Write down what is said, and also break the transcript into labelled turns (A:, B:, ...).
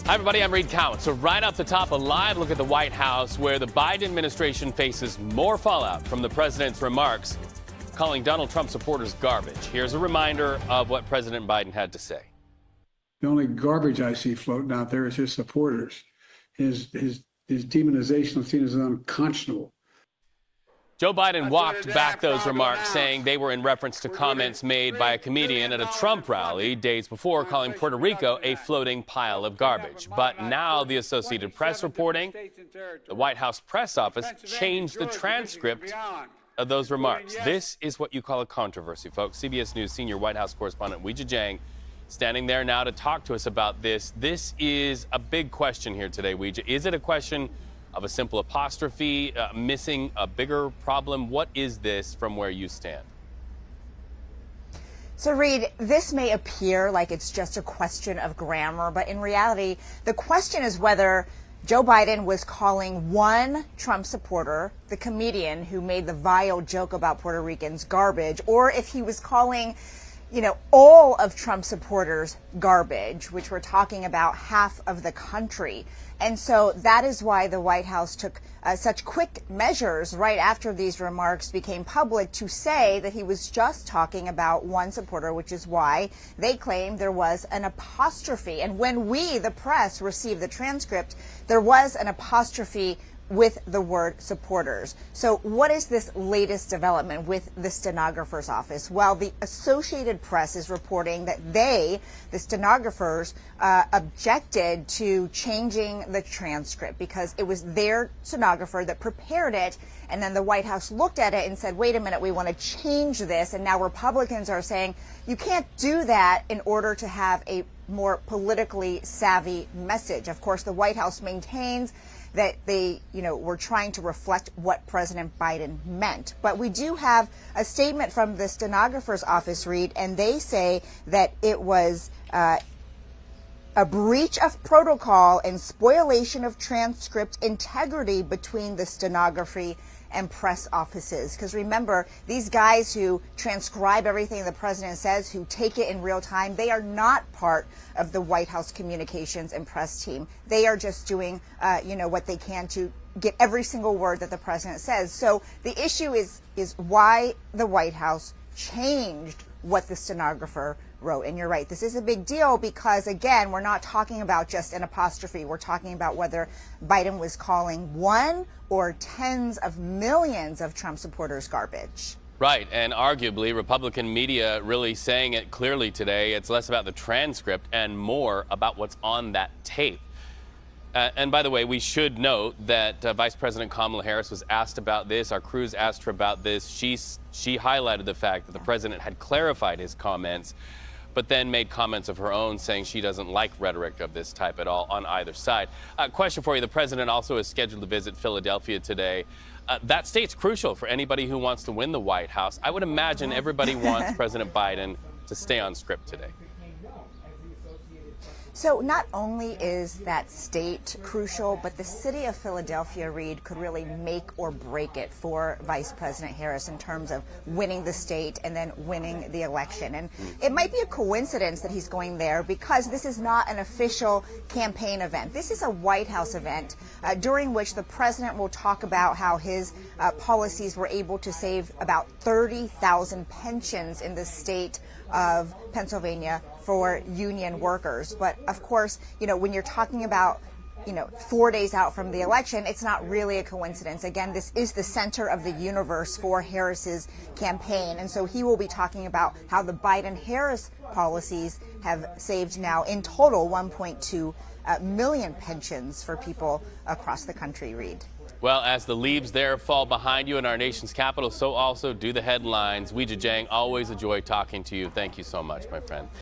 A: Hi, everybody. I'm Reed Cowan. So right off the top, a live look at the White House, where the Biden administration faces more fallout from the president's remarks, calling Donald Trump supporters garbage. Here's a reminder of what President Biden had to say.
B: The only garbage I see floating out there is his supporters. His demonization is seen as unconscionable.
A: Joe Biden walked back those remarks, saying they were in reference to comments made by a comedian at a Trump rally days before, calling Puerto Rico a floating pile of garbage. But now the Associated Press reporting the White House press office changed the transcript of those remarks. This is what you call a controversy, folks. CBS News senior White House correspondent Weijia Jiang standing there now to talk to us about this. This is a big question here today, Weijia. Is it a question of a simple apostrophe, missing a bigger problem? What is this from where you stand?
C: So, Reed, this may appear like it's just a question of grammar, but in reality, the question is whether Joe Biden was calling one Trump supporter, the comedian who made the vile joke about Puerto Ricans, garbage, or if he was calling, all of Trump supporters garbage, which we're talking about half of the country. And so that is why the White House took such quick measures right after these remarks became public to say that he was just talking about one supporter, which is why they claimed there was an apostrophe. And when we, the press, received the transcript, there was an apostrophe with the word supporters. So what is this latest development with the stenographer's office? Well, the Associated Press is reporting that the stenographers, objected to changing the transcript because it was their stenographer that prepared it. And then the White House looked at it and said, wait a minute, we want to change this. And now Republicans are saying you can't do that in order to have a more politically savvy message. Of course, the White House maintains that they, were trying to reflect what President Biden meant. But we do have a statement from the stenographer's office, Reed, and they say that it was a breach of protocol and spoliation of transcript integrity between the stenography and press offices. Because remember, these guys who transcribe everything the president says, who take it in real time, they are not part of the White House communications and press team. They are just doing, what they can to get every single word that the president says. So the issue is why the White House changed what the stenographer wrote. And you're right, this is a big deal because, again, we're not talking about just an apostrophe. We're talking about whether Biden was calling one or tens of millions of Trump supporters garbage.
A: Right, and arguably Republican media really saying it clearly today. It's less about the transcript and more about what's on that tape. And by the way, we should note that Vice President Kamala Harris was asked about this. Our crews asked her about this. She highlighted the fact that the president had clarified his comments, but then made comments of her own saying she doesn't like rhetoric of this type at all on either side. Question for you. The president also is scheduled to visit Philadelphia today. That state's crucial for anybody who wants to win the White House. I would imagine everybody wants President Biden to stay on script today.
C: So not only is that state crucial, but the city of Philadelphia, Reed, could really make or break it for Vice President Harris in terms of winning the state and then winning the election. And it might be a coincidence that he's going there because this is not an official campaign event. This is a White House event during which the president will talk about how his policies were able to save about 30,000 pensions in the state of Pennsylvania for union workers. But of course, when you're talking about 4 days out from the election, it's not really a coincidence. Again, this is the center of the universe for Harris's campaign. And so he will be talking about how the Biden-Harris policies have saved now in total 1.2 million pensions for people across the country, Reed.
A: Well, as the leaves there fall behind you in our nation's capital, so also do the headlines. Weijia Jiang, always a joy talking to you. Thank you so much, my friend.